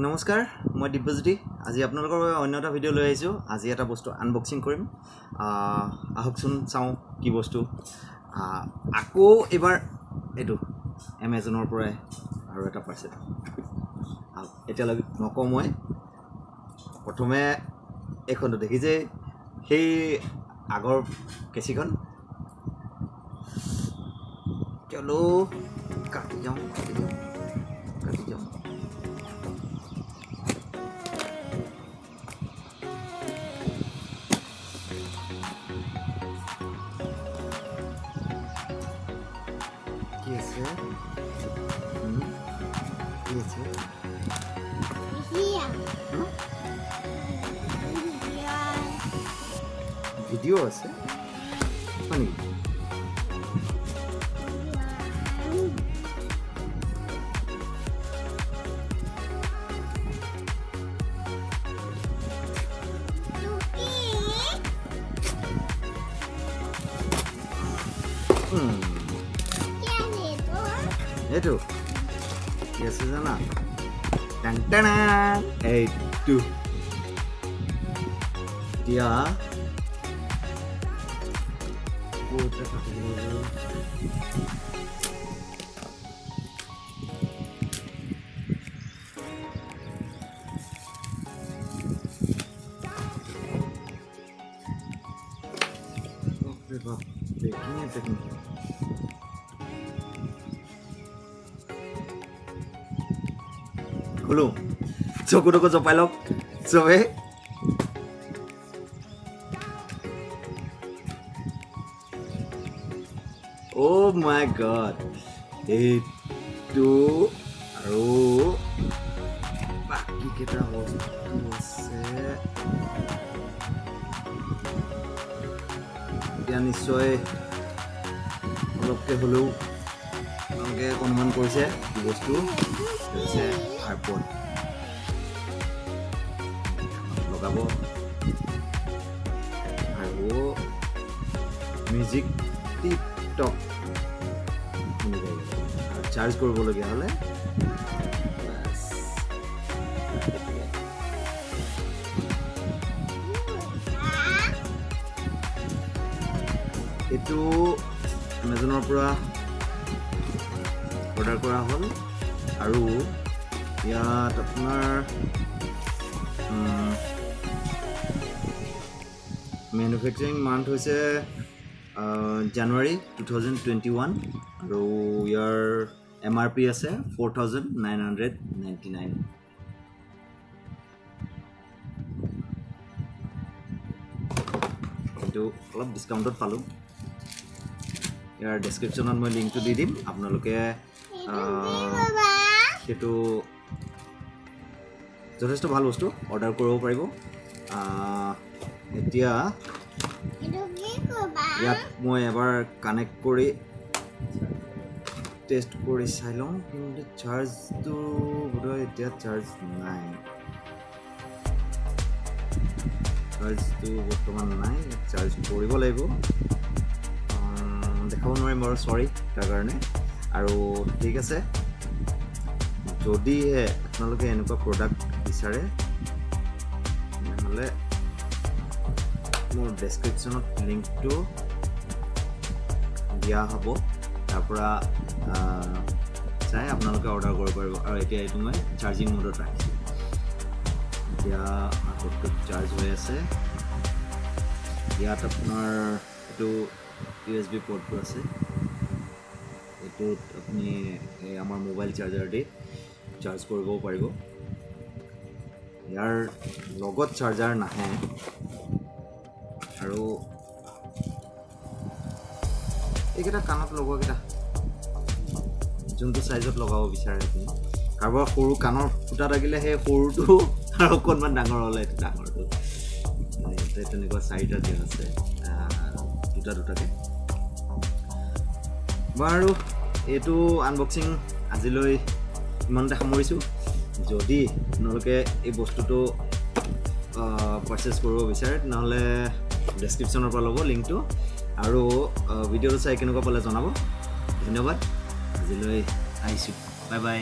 নমস্কাৰ মই দিব্যজ্যোতি আজি আপোনালোকৰ অন্য এটা ভিডিঅ' লৈ আহিছোঁ আজি এটা বস্তু আনবক্সিং কৰিম আহকচোন চাওঁ কি বস্তু আকৌ এবাৰ এইটো এমাজনৰ পৰাই আৰু এটা পাৰ্চেল এতিয়ালৈকে নকওঁ মই প্ৰথমে এইখনটো দেখিছে সেই আগৰ কেচিখন চলো কাটি যাওঁ ভিডিও আছে মানে এইটো কি আছে জানা টান এইটো দিয়া খুলো চকুটুকু জপাই লওক চবে Oh my god, itu আৰু বাকি কেটা বস্তু আছে এতিয়া নিশ্চয় অলপকে হ'লেও আপোনালোকে অনুমান কৰিছে কি বস্তু হৈছে আইপড লগাব আৰু মিউজিক টিকটক চাৰ্জ কৰিবলগীয়া হ'লে এইটো এমাজনৰ পৰা অৰ্ডাৰ কৰা হ'ল আৰু ইয়াত আপোনাৰ মেনুফেকচাৰিং মান্থ হৈছে জানুৱাৰী 2021 আৰু ইয়াৰ MRP আছে 4,999 কিন্তু অলপ ডিছকাউণ্টত পালোঁ ইয়াৰ ডেছক্ৰিপশ্যনত মই লিংকটো দি দিম আপোনালোকে সেইটো যথেষ্ট ভাল বস্তু অৰ্ডাৰ কৰিব পাৰিব এতিয়া ইয়াত মই এবাৰ কানেক্ট কৰি টেষ্ট কৰি চাই লওঁ কিন্তু চাৰ্জটো বোধহয় এতিয়া চাৰ্জ নাই চাৰ্জটো বৰ্তমান নাই চাৰ্জ কৰিব লাগিব দেখাব নোৱাৰিম বাৰু চৰি তাৰ কাৰণে আৰু ঠিক আছে যদিহে আপোনালোকে এনেকুৱা প্ৰডাক্ট বিচাৰে তেনেহ'লে মোৰ ডেছক্ৰিপশ্যনত লিংকটো দিয়া হ'ব তাৰ পৰা চাই আপোনালোকে অৰ্ডাৰ কৰিব পাৰিব আৰু এতিয়া এইটো মই চাৰ্জিং মোডত ৰাখিছোঁ এতিয়া আগতটোত চাৰ্জ হৈ আছে ইয়াত আপোনাৰ এইটো USB পৰ্টটো আছে এইটোত আপুনি আমাৰ মোবাইল চাৰ্জাৰ দি চাৰ্জ কৰিবও পাৰিব ইয়াৰ লগত চাৰ্জাৰ নাহে আৰু এইকেইটা কাণত লগোৱাকেইটা যোনটো চাইজত লগাব বিচাৰে আপুনি কাৰোবাৰ সৰু কাণৰ ফুটা থাকিলে সেই সৰুটো আৰু অকণমান ডাঙৰ হ'লে এইটো ডাঙৰটো তেনেকুৱা চাৰিটা দিয়া আছে দুটাকৈ বাৰু এইটো আনবক্সিং আজিলৈ ইমানতে সামৰিছোঁ যদি আপোনালোকে এই বস্তুটো পাৰ্চেছ কৰিব বিচাৰে তেনেহ'লে ডেছক্ৰিপশ্যনৰ পৰা ল'ব লিংকটো আৰু ভিডিঅ'টো চাই কেনেকুৱা পালে জনাব ধন্যবাদ আজিলৈ আহিছোঁ বাই বাই